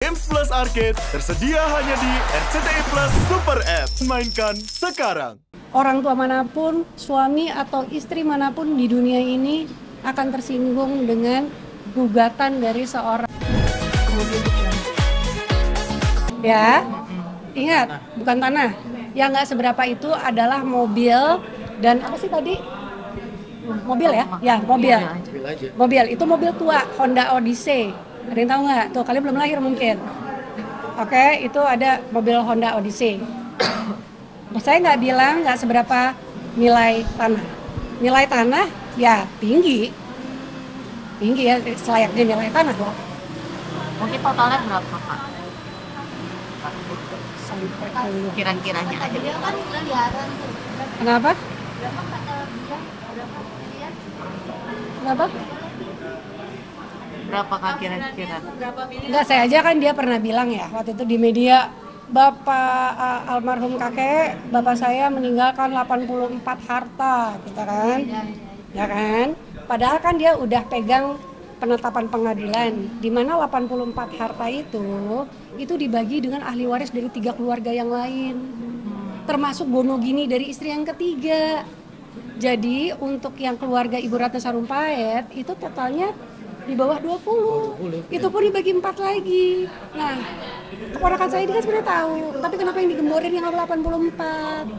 Games Plus Arcade tersedia hanya di RCTI Plus Super App. Mainkan sekarang. Orang tua manapun, suami atau istri manapun di dunia ini akan tersinggung dengan gugatan dari seorang. Ya, ingat, bukan tanah. Yang nggak seberapa itu adalah mobil dan apa sih tadi? Mobil ya? Ya, mobil. Mobil, itu mobil tua, Honda Odyssey. Ada yang tahu nggak? Tuh, kalian belum lahir mungkin. Oke, itu ada mobil Honda Odyssey. Saya nggak bilang nggak seberapa nilai tanah. Nilai tanah ya tinggi ya, selayaknya nilai tanah loh. Mungkin totalnya berapa, Kak? Kira-kiranya aja. Kenapa? Kenapa? Berapa, Kak, kira-kira? Enggak, saya aja kan dia pernah bilang ya waktu itu di media, Bapak almarhum kakek, bapak saya meninggalkan 84 harta, gitu kan? Ya kan? Padahal kan dia udah pegang penetapan pengadilan, di mana 84 harta itu dibagi dengan ahli waris dari 3 keluarga yang lain, termasuk Gonogini dari istri yang ketiga. Jadi untuk yang keluarga Ibu Ratna Sarumpait itu totalnya di bawah 20. Itu pun dibagi 4 lagi. Nah, keponakan saya ini kan sebenarnya tahu, tapi kenapa yang digemborin yang 84?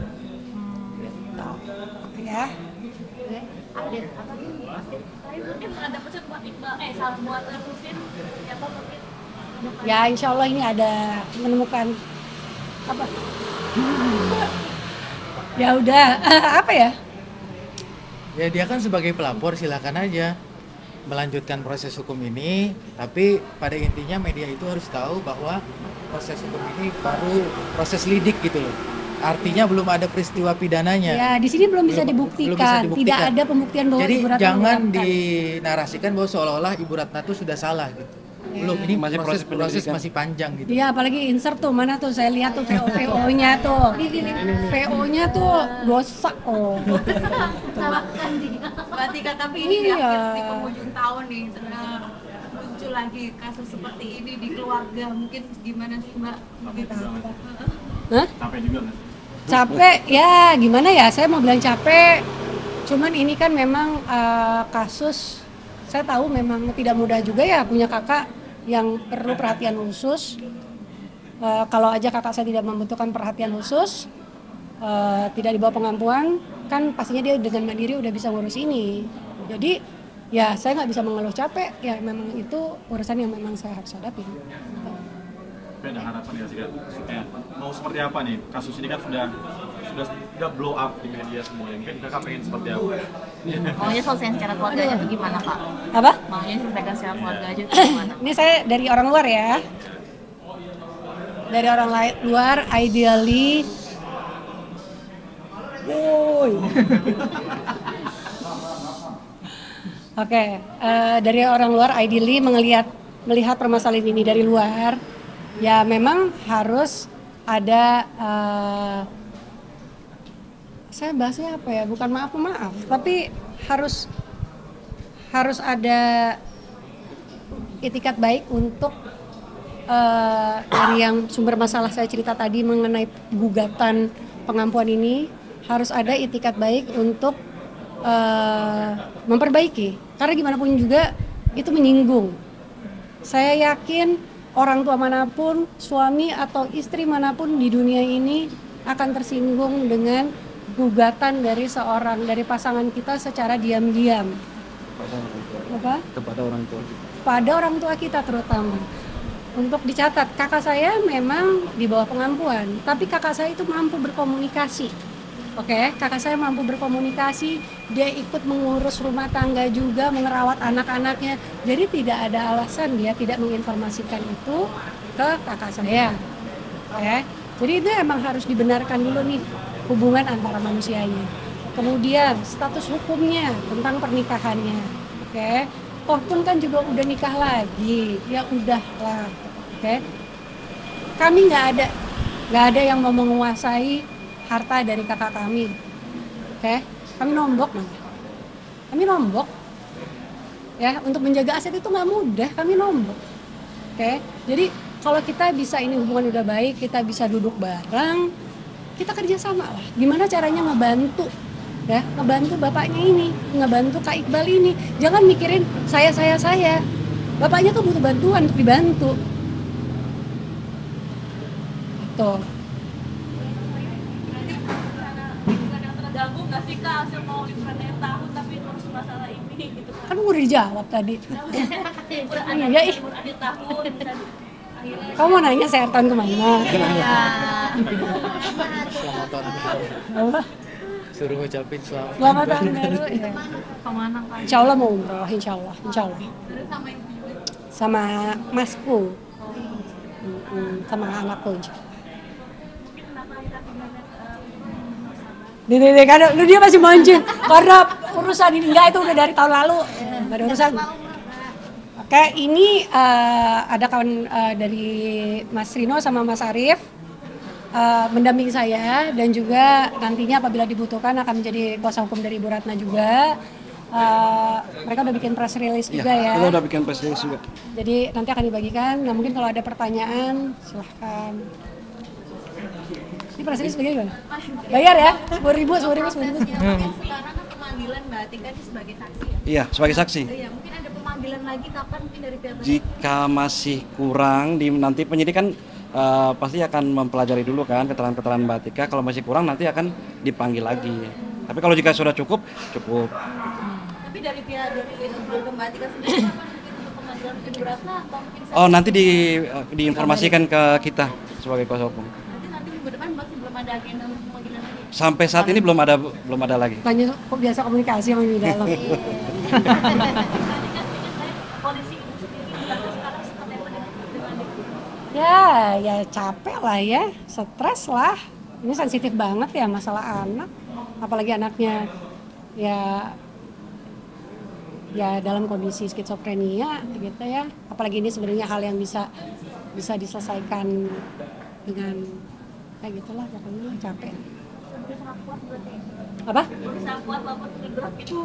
Ya. Mungkin ada pesan buat Iqbal, salam buat Husin, siapa mungkin? Ya, insya Allah ini ada menemukan apa? Ya udah, apa ya? Ya dia kan sebagai pelapor, silakan aja melanjutkan proses hukum ini, tapi pada intinya media itu harus tahu bahwa proses hukum ini baru proses lidik gitu loh. Artinya belum ada peristiwa pidananya. Ya, di sini belum bisa dibuktikan. Tidak ada pembuktian bahwa jadi Ibu Ratna jangan mengungkapkan. dinarasikan bahwa seolah-olah Ibu Ratna itu sudah salah gitu. Belum, ini Masih proses penyelidikan. masih panjang gitu. Iya, apalagi insert tuh, mana tuh saya lihat tuh VO-nya tuh. VO-nya tuh dosa oh. Salahkan dia. Berarti Kak, tapi ini di penghujung tahun nih, muncul lagi kasus seperti ini di keluarga, mungkin gimana sih Mbak? Hah? Capek juga nggak sih? Capek ya, gimana ya, saya mau bilang capek, cuman ini kan memang kasus, saya tahu memang tidak mudah juga ya punya kakak yang perlu perhatian khusus. Kalau aja kakak saya tidak membutuhkan perhatian khusus, tidak dibawa pengampuan, kan pastinya dia dengan mandiri udah bisa ngurus ini. Jadi ya saya nggak bisa mengeluh capek, ya memang itu urusan yang memang saya harus hadapi. Tapi ada harapan nggak sih Kak? Supaya mau seperti apa nih? Kasus ini kan sudah blow up di media semuanya. Mungkin Kakak pengen seperti apa? Maunya selesaikan secara keluarga aja tuh gimana, Kak? Apa? Maunya selesaikan secara keluarga aja tuh gimana? Ini saya dari orang luar ya. Dari orang luar, ideally, Oke, dari orang luar ideally melihat permasalahan ini dari luar, ya memang harus ada, saya bahasnya apa ya, bukan maaf, tapi harus ada itikat baik untuk dari yang sumber masalah saya cerita tadi mengenai gugatan pengampuan ini, harus ada itikat baik untuk memperbaiki, karena gimana pun juga itu menyinggung. Saya yakin orang tua manapun, suami atau istri manapun di dunia ini akan tersinggung dengan gugatan dari pasangan kita secara diam-diam. Kepada orang tua kita. Pada orang tua kita terutama. Untuk dicatat, kakak saya memang di bawah pengampuan, tapi kakak saya itu mampu berkomunikasi. Oke, kakak saya mampu berkomunikasi, dia ikut mengurus rumah tangga juga, merawat anak-anaknya. Jadi tidak ada alasan dia tidak menginformasikan itu ke kakak saya. Oke, jadi itu emang harus dibenarkan dulu nih hubungan antara manusianya. Kemudian status hukumnya tentang pernikahannya. Oke, toh pun kan juga udah nikah lagi, ya udahlah. Oke, kami nggak ada yang mau menguasai harta dari kakak kami. Oke, kami nombok namanya. Kami nombok. Ya, untuk menjaga aset itu nggak mudah, kami nombok. Oke, jadi kalau kita bisa ini hubungan udah baik, kita bisa duduk bareng, kita kerjasama lah. Gimana caranya ngebantu, ya, ngebantu bapaknya ini, ngebantu Kak Iqbal ini. Jangan mikirin saya. Bapaknya tuh butuh bantuan untuk dibantu. Tuh. Bukan yang terganggu nggak sih Kak hasil mau liburan akhir tahun tapi terus masalah ini gitu Kan udah dijawab tadi. liburan Iya, ih. akhir tahun dan akhirnya Kamu mau nanya saya tahun kemana? Selamat tahun baru. Apa? Suruh ngucapin selamat. Selamat tahun baru. Ya. kemana Kak? Insya Allah mau umroh, insya Allah. Terus sama ibu juga. Sama masku, sama anakku. Mungkin kenapa akhir-akhir Dede kan, lu dia masih mancing karena urusan ini enggak, itu udah dari tahun lalu, nggak ada urusan. Oke, ini ada kawan dari Mas Rino sama Mas Arief mendampingi saya, dan juga nantinya apabila dibutuhkan akan menjadi kuasa hukum dari Ibu Ratna juga. Mereka udah bikin press release juga ya. Kita udah bikin press release juga. Jadi nanti akan dibagikan. Nah mungkin kalau ada pertanyaan silahkan. Ini press release bagaimana? Bayar ya? 10.000. Sekarang kan pemanggilan Mbak Atika ini sebagai saksi ya? Iya, sebagai saksi. Iya, mungkin ada pemanggilan lagi kapan mungkin dari pihak Jika masih kurang, nanti penyidik kan pasti akan mempelajari dulu kan keterangan-keterangan Mbak Atika. Kalau masih kurang nanti akan dipanggil lagi. Tapi kalau jika sudah cukup. Tapi dari pihak keluarga Mbak Atika sendiri kapan mungkin untuk pemanggilan Ibu Ratna atau mungkin Oh, nanti diinformasikan ke kita sebagai kuasa hukum. nanti minggu depan masih belum ada agenda untuk pemanggilan lagi. Sampai saat ini belum ada lagi. Tanya kok biasa komunikasi sama di dalam. Tadi kan kondisi ibu sendiri sekarang seperti apa dengan ibu? Ya capek lah ya, stres lah. Ini sensitif banget ya masalah anak, apalagi anaknya ya dalam kondisi skizofrenia gitu ya. Apalagi ini sebenarnya hal yang bisa diselesaikan dengan kayak gitulah, pokoknya capek. Bisa kuat berarti. Apa? Bisa kuat walaupun bergerak itu.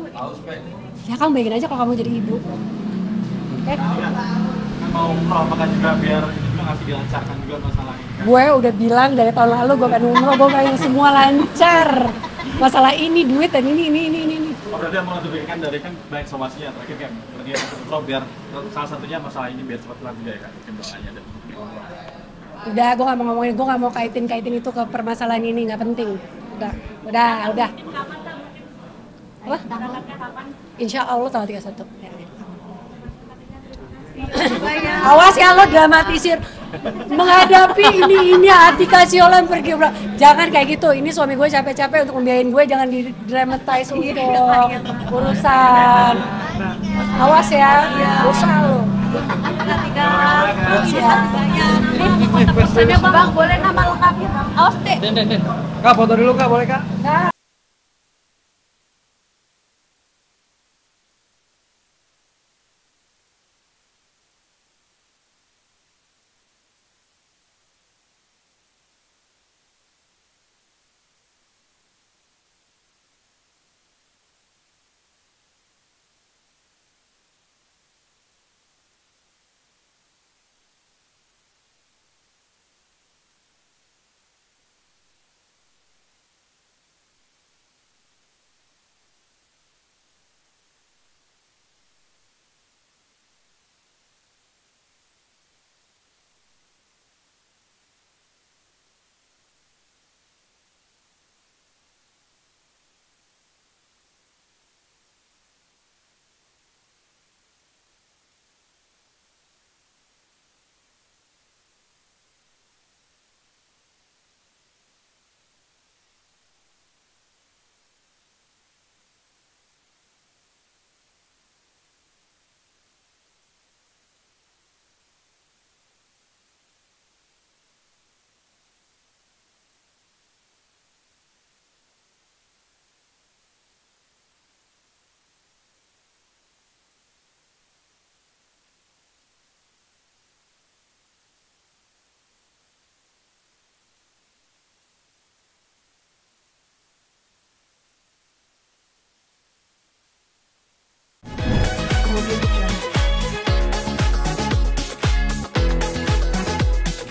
Ya kamu bayangin aja kalau kamu jadi ibu. Oke? Kan mau umroh, apakah juga biar ini juga ngasih dilancarkan juga masalah ini kan? Gue udah bilang dari tahun lalu gue pengen umroh, gue pengen semua lancar. Masalah ini duit dan ini. Oh, berarti mau lebihkan dari kan banyak somasinya terakhir kan berarti umroh biar salah satunya masalah ini biar cepat kelar juga ya kan, mungkin doanya dan Udah, gue gak mau ngomongin, gue gak mau kaitin itu ke permasalahan ini, gak penting. Udah. Apa? Insya Allah tanggal 31. Awas ya lo dramatisir. Menghadapi ini Atika Siolan pergi. Jangan kayak gitu. Ini suami gue capek-capek untuk membiayain gue, jangan didramatize untuk urusan. Awas ya, usaha lo. Pesannya Bang, boleh nama lengkapnya Bang? Awas deh. Kak, foto dulu Kak, boleh Kak?